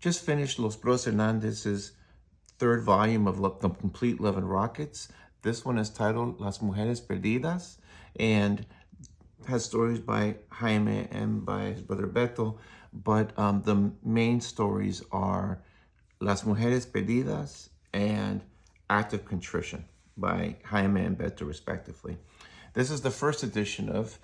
just finished Los Bros Hernandez's third volume of The Complete Love and Rockets. This one is titled Las Mujeres Perdidas and has stories by Jaime and by his brother Beto, but the main stories are Las Mujeres Perdidas and Act of Contrition by Jaime and Beto, respectively. This is the first edition of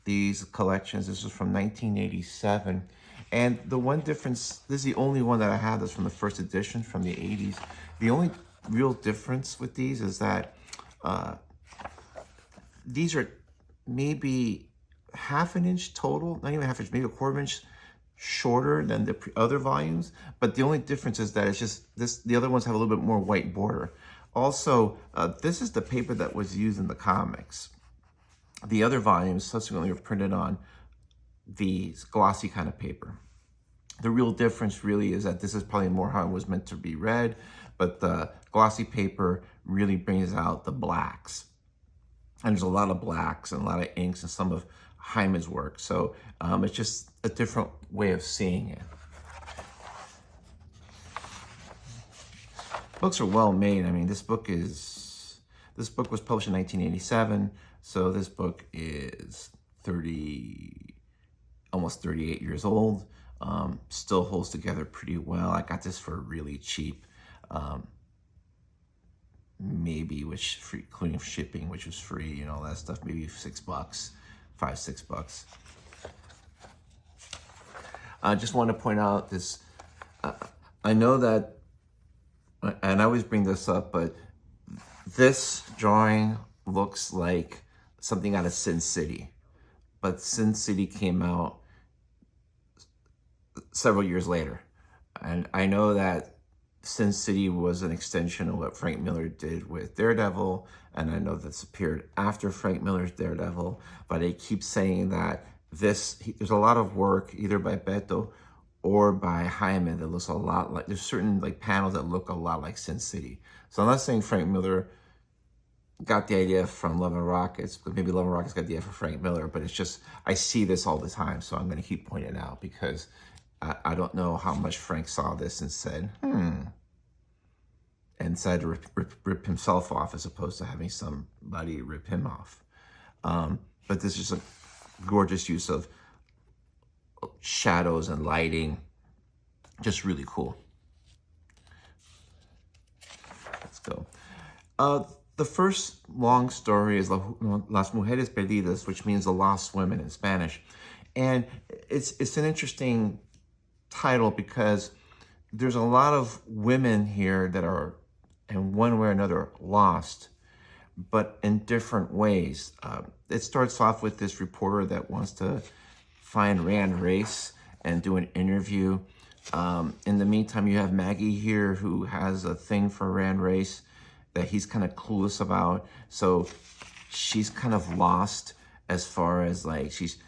these collections. This was from 1987. And the one difference, this is the only one that I have that's from the first edition from the 80s. The only real difference with these is that these are maybe half an inch total, not even half inch, maybe a quarter inch shorter than the other volumes. But the only difference is that it's just this, the other ones have a little bit more white border. Also, this is the paper that was used in the comics. The other volumes subsequently were printed on the glossy kind of paper. The real difference really is that this is probably more how it was meant to be read, but the glossy paper really brings out the blacks. And there's a lot of blacks and a lot of inks in some of Jaime's work. So it's just a different way of seeing it. Books are well made. I mean, this book was published in 1987. So this book is almost 38 years old. Still holds together pretty well. I got this for really cheap. Maybe which free, including shipping, which was free, you know, all that stuff, maybe $6, $5-6. I just want to point out this. I know that, and I always bring this up, but this drawing looks like something out of Sin City, but Sin City came out several years later. And I know that Sin City was an extension of what Frank Miller did with Daredevil, and I know that's appeared after Frank Miller's Daredevil, but I keep saying that there's a lot of work either by Beto or by Jaime that looks a lot like, there's certain like panels that look a lot like Sin City. So I'm not saying Frank Miller got the idea from Love and Rockets, but maybe Love and Rockets got the idea from Frank Miller, but it's just, I see this all the time, so I'm going to keep pointing it out because I don't know how much Frank saw this and said, and decided to rip himself off as opposed to having somebody rip him off. But this is a gorgeous use of shadows and lighting. Just really cool. Let's go. The first long story is Las Mujeres Perdidas, which means the lost women in Spanish. And it's an interesting title because there's a lot of women here that are in one way or another lost, but in different ways. It starts off with this reporter that wants to find Rand Race and do an interview. In the meantime, you have Maggie here who has a thing for Rand Race that he's kind of clueless about. So she's kind of lost as far as like, she's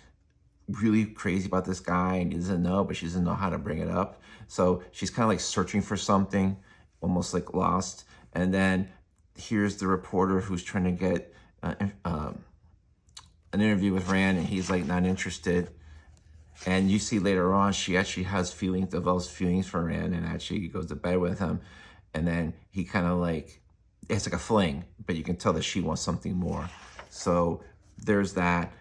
really crazy about this guy and he doesn't know, but she doesn't know how to bring it up. So she's kind of like searching for something, almost like lost. And then here's the reporter who's trying to get an interview with Rand, and he's like not interested. And you see later on, she actually has feelings, develops feelings for Rand, and actually goes to bed with him. And then he kind of like, it's like a fling, but you can tell that she wants something more. So there's that.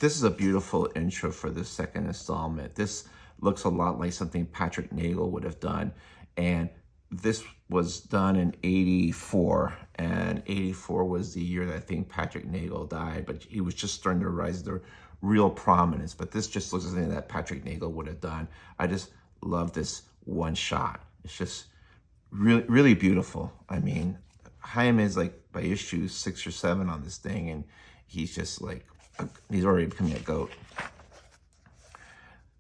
This is a beautiful intro for the second installment. This looks a lot like something Patrick Nagel would have done. And this was done in 84, and 84 was the year that I think Patrick Nagel died, but he was just starting to rise to real prominence. But this just looks like something that Patrick Nagel would have done. I just love this one shot. It's just really, really beautiful. I mean, Jaime is like by issue 6 or 7 on this thing, and he's just like, he's already becoming a goat.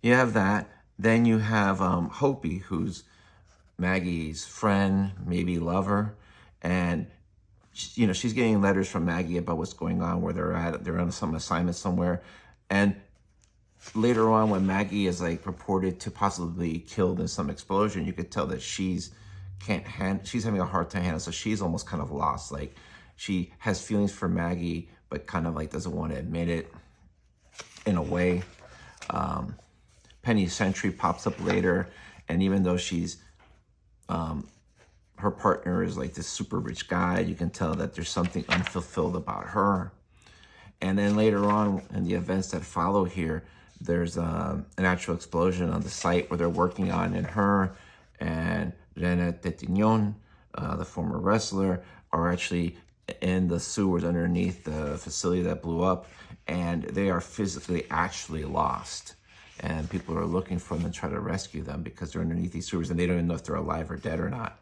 You have that. Then you have Hopi, who's Maggie's friend, maybe lover. And, you know, she's getting letters from Maggie about what's going on, where they're at. They're on some assignment somewhere. And later on, when Maggie is like reported to possibly killed in some explosion, you could tell that she's having a hard time handling. So she's almost kind of lost. Like she has feelings for Maggie, but kind of like doesn't want to admit it in a way. Penny Century pops up later, And even though her partner is like this super rich guy, you can tell that there's something unfulfilled about her. And then later on in the events that follow here, there's an actual explosion on the site where they're working on, and her and Rene Tetignon, the former wrestler, are actually in the sewers underneath the facility that blew up, and they are physically actually lost. And people are looking for them and try to rescue them because they're underneath these sewers, and they don't even know if they're alive or dead or not.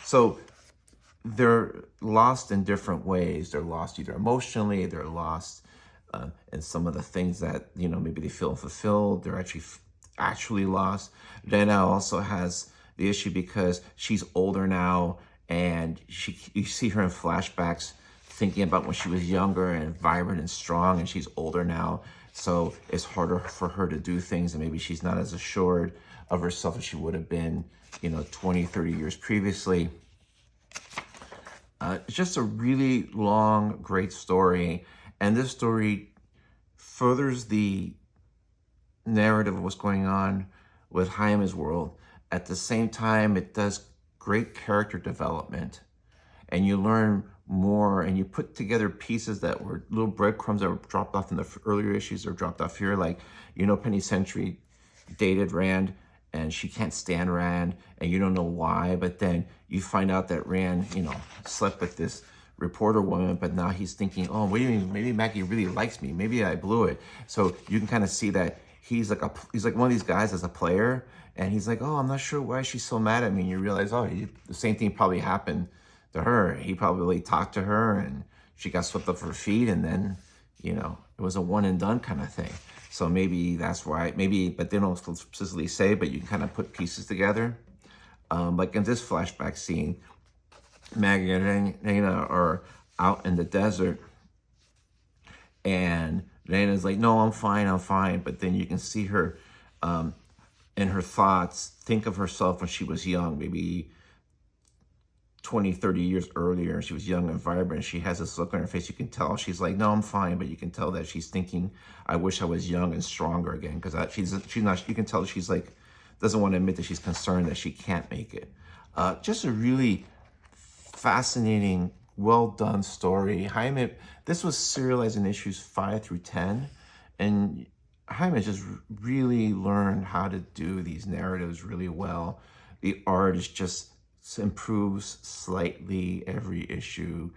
So they're lost in different ways. They're lost either emotionally, they're lost in some of the things that, maybe they feel fulfilled. They're actually lost. Rena also has the issue because she's older now, and you see her in flashbacks thinking about when she was younger and vibrant and strong, and she's older now. So it's harder for her to do things, and maybe she's not as assured of herself as she would have been, 20, 30 years previously. It's just a really long, great story. And this story furthers the narrative of what's going on with Jaime's world. At the same time, it does great character development. And you learn more, and you put together pieces that were little breadcrumbs that were dropped off in the earlier issues or dropped off here. Like, Penny Sentry dated Rand, and she can't stand Rand, and you don't know why, but then you find out that Rand, slept with this reporter woman, but now he's thinking, oh, wait a minute, maybe Maggie really likes me. Maybe I blew it. So you can kind of see that he's like one of these guys as a player, and he's like, oh, I'm not sure why she's so mad at me. And you realize, the same thing probably happened to her. He probably talked to her, and she got swept up her feet, and then, it was a one and done kind of thing. So maybe that's why, but they don't specifically say, but you can kind of put pieces together. Like in this flashback scene, Maggie and Rena are out in the desert, and Rena's like, no, I'm fine. But then you can see her in her thoughts think of herself when she was young, maybe 20, 30 years earlier. She was young and vibrant. She has this look on her face. You can tell she's like, no, I'm fine. But you can tell that she's thinking, I wish I was young and stronger again. Because she's not, you can tell she's like, doesn't want to admit that she's concerned that she can't make it. Just a really fascinating, well done story. Jaime, this was serialized in issues 5 through 10. And Jaime just really learned how to do these narratives really well. The art is just improves slightly every issue.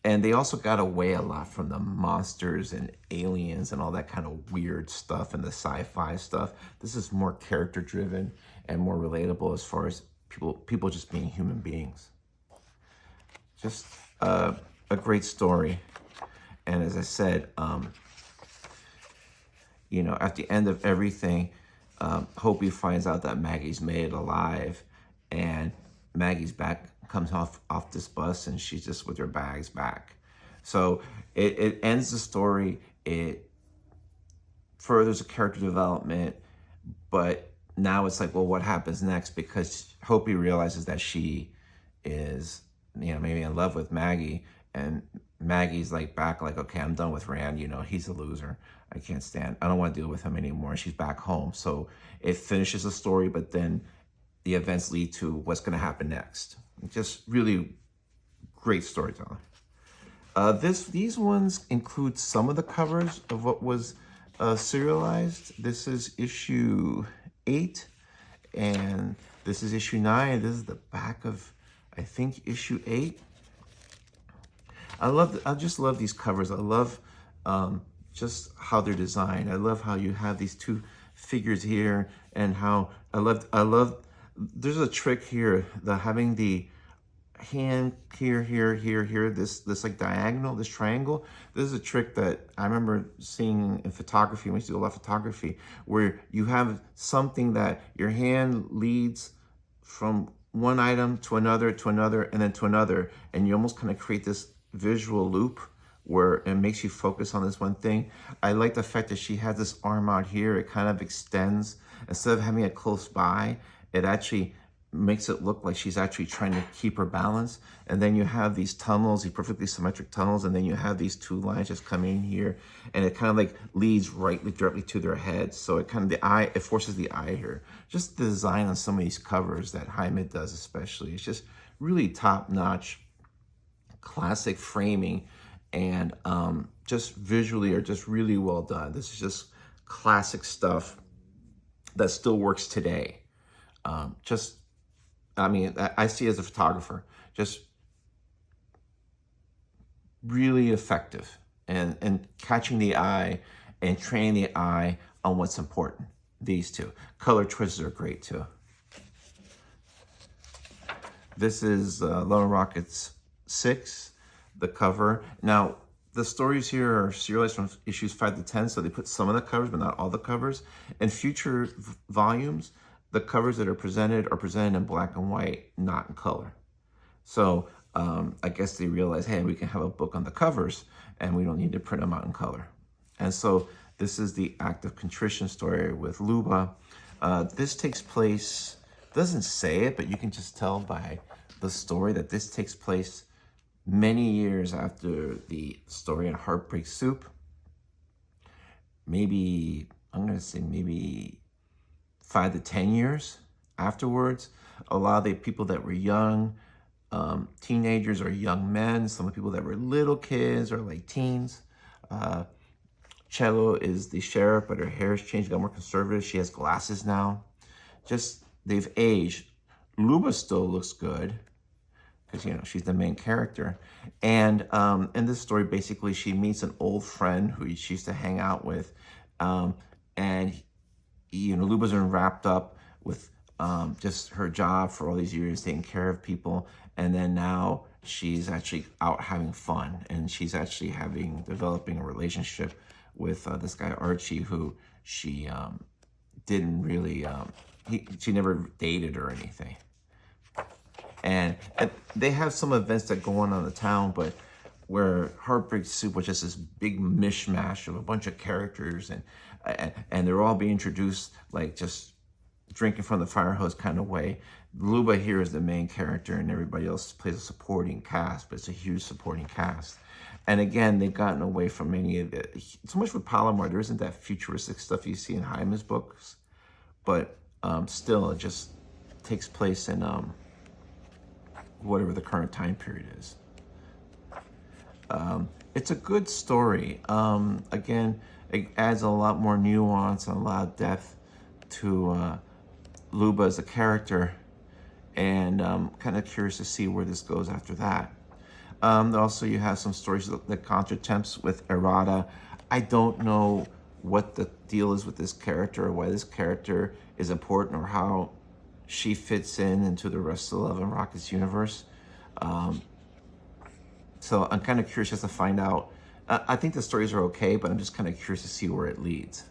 And they also got away a lot from the monsters and aliens and all that kind of weird stuff and the sci-fi stuff. This is more character driven and more relatable as far as people just being human beings. Just a great story. And as I said, at the end of everything, Hopi finds out that Maggie's made it alive, and Maggie's back comes off this bus, and she's just with her bags back. So it ends the story. It furthers the character development, but now it's like, well, what happens next? Because Hopi realizes that she is, maybe in love with Maggie, and Maggie's like back, like, okay, I'm done with Rand. He's a loser. I don't want to deal with him anymore. She's back home. So it finishes the story, but then the events lead to what's going to happen next. Just really great storytelling. These ones include some of the covers of what was serialized. This is issue 8, and this is issue 9. This is the back of, I think, issue 8. I just love these covers. I love just how they're designed. I love how you have these two figures here, and how I love. There's a trick here, having the hand here, this like diagonal, this triangle. This is a trick that I remember seeing in photography. We used to do a lot of photography, where you have something that your hand leads from one item to another, and then to another, and you almost kind of create this visual loop where it makes you focus on this one thing. I like the fact that she has this arm out here. It kind of extends. Instead of having it close by, it actually makes it look like she's actually trying to keep her balance. And then you have these tunnels, these perfectly symmetric tunnels, and then you have these two lines just coming in here, and it kind of like leads directly to their heads. So it kind of, it forces the eye here. Just the design on some of these covers that Jaime does especially, it's just really top-notch, classic framing, and just visually are just really well done. This is just classic stuff that still works today. I see as a photographer, just really effective and catching the eye and training the eye on what's important. These two. Color choices are great too. This is Love and Rockets 6, the cover. Now, the stories here are serialized from issues 5 to 10, so they put some of the covers, but not all the covers. In future volumes, the covers that are presented in black and white, not in color. So I guess they realized, hey, we can have a book on the covers, and we don't need to print them out in color. And so this is the Act of Contrition story with Luba. This takes place, doesn't say it, but you can just tell by the story that this takes place many years after the story in Heartbreak Soup. Maybe, I'm going to say maybe 5 to 10 years afterwards. A lot of the people that were young, teenagers or young men, some of the people that were little kids or like teens. Cello is the sheriff, but her hair's changed, got more conservative. She has glasses now. Just, they've aged. Luba still looks good, because, you know, she's the main character. And in this story, basically, she meets an old friend who she used to hang out with. And, you know, Luba's been wrapped up with just her job for all these years, taking care of people. And then now she's actually out having fun. And she's actually developing a relationship with this guy, Archie, who she didn't really, she never dated or anything. And they have some events that go on in the town, but where Heartbreak Soup was just this big mishmash of a bunch of characters, and they're all being introduced like just drinking from the fire hose kind of way. Luba here is the main character, and everybody else plays a supporting cast, but it's a huge supporting cast. And again, they've gotten away from any of it. So much with Palomar, there isn't that futuristic stuff you see in Jaime's books, but still, it just takes place in whatever the current time period is. It's a good story. Again, it adds a lot more nuance and a lot of depth to Luba as a character, and kind of curious to see where this goes after that. Also, you have some stories that contretemps with Errata. I don't know what the deal is with this character, or why this character is important, or how she fits into the rest of the Love and Rockets universe. So I'm kind of curious just to find out. I think the stories are okay, but I'm just kind of curious to see where it leads.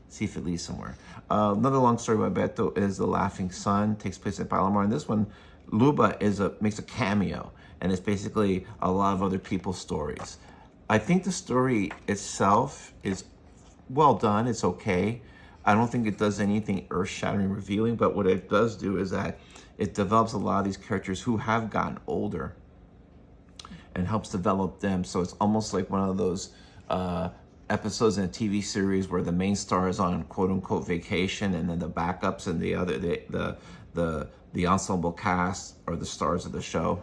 See if it leads somewhere. Another long story by Beto is The Laughing Sun, takes place at Palomar. And this one, Luba makes a cameo, and it's basically a lot of other people's stories. I think the story itself is well done. It's okay. I don't think it does anything earth-shattering, revealing, but what it does do is that it develops a lot of these characters who have gotten older and helps develop them. So it's almost like one of those episodes in a TV series where the main star is on quote-unquote vacation, and then the backups and the ensemble cast are the stars of the show.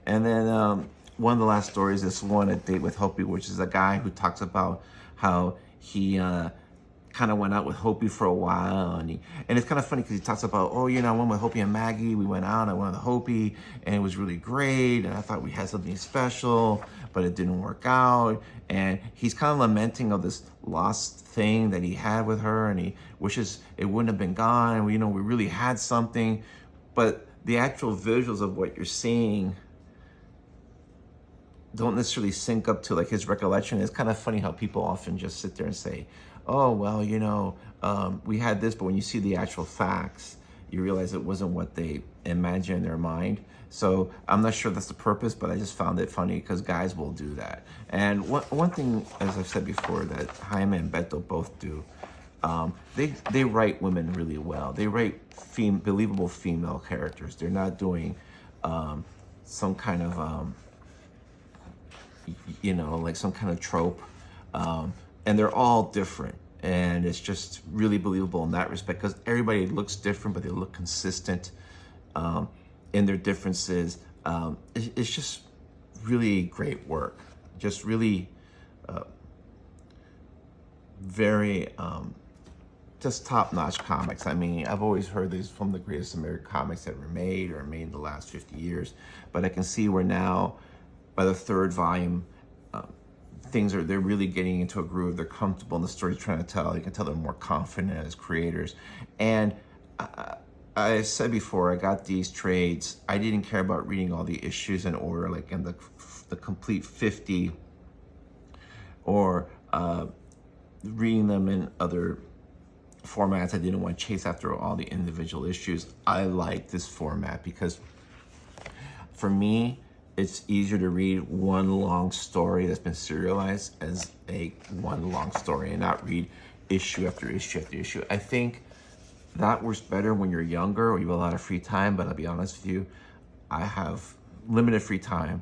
And then one of the last stories is one, A Date with Hopi, which is a guy who talks about how he kind of went out with Hopi for a while, and it's kind of funny because he talks about, oh, you know, I went with Hopi and Maggie, we went out, I went with Hopi, and it was really great, and I thought we had something special, but it didn't work out. And he's kind of lamenting of this lost thing that he had with her, and he wishes it wouldn't have been gone, and we really had something. But the actual visuals of what you're seeing don't necessarily sync up to like his recollection. It's kind of funny how people often just sit there and say, oh, well, we had this, but when you see the actual facts, you realize it wasn't what they imagined in their mind. So I'm not sure that's the purpose, but I just found it funny because guys will do that. And one thing, as I've said before, that Jaime and Beto both do, They write women really well. They write believable female characters. They're not doing some kind of like some kind of trope, and they're all different, and it's just really believable in that respect because everybody looks different, but they look consistent in their differences. It's just really great work, just really very just top-notch comics. I mean, I've always heard these from the greatest American comics that were made or made in the last 50 years, but I can see where now, by the third volume, they're really getting into a groove. They're comfortable in the stories trying to tell. You can tell they're more confident as creators. And I said before, I got these trades. I didn't care about reading all the issues in order, like in the complete 50, or reading them in other formats. I didn't want to chase after all the individual issues. I like this format because for me, it's easier to read one long story that's been serialized as one long story and not read issue after issue after issue. I think that works better when you're younger or you have a lot of free time, but I'll be honest with you, I have limited free time.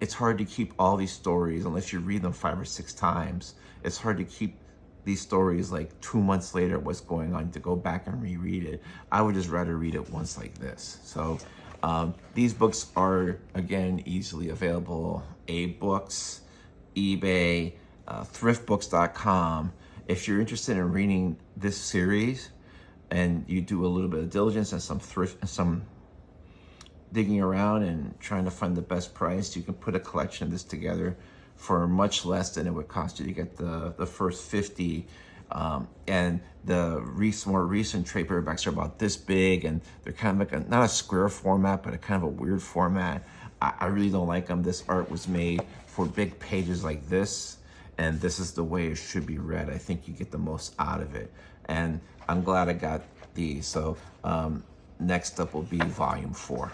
It's hard to keep all these stories unless you read them 5 or 6 times. It's hard to keep these stories like 2 months later, what's going on, to go back and reread it. I would just rather read it once like this. So these books are, again, easily available. A-Books, eBay, thriftbooks.com. If you're interested in reading this series and you do a little bit of diligence and some digging around and trying to find the best price, you can put a collection of this together for much less than it would cost you to get the first 50. And the more recent trade paperbacks are about this big, and they're kind of like not a square format, but a kind of a weird format. I really don't like them. This art was made for big pages like this, and this is the way it should be read. I think you get the most out of it, and I'm glad I got these. So next up will be volume 4.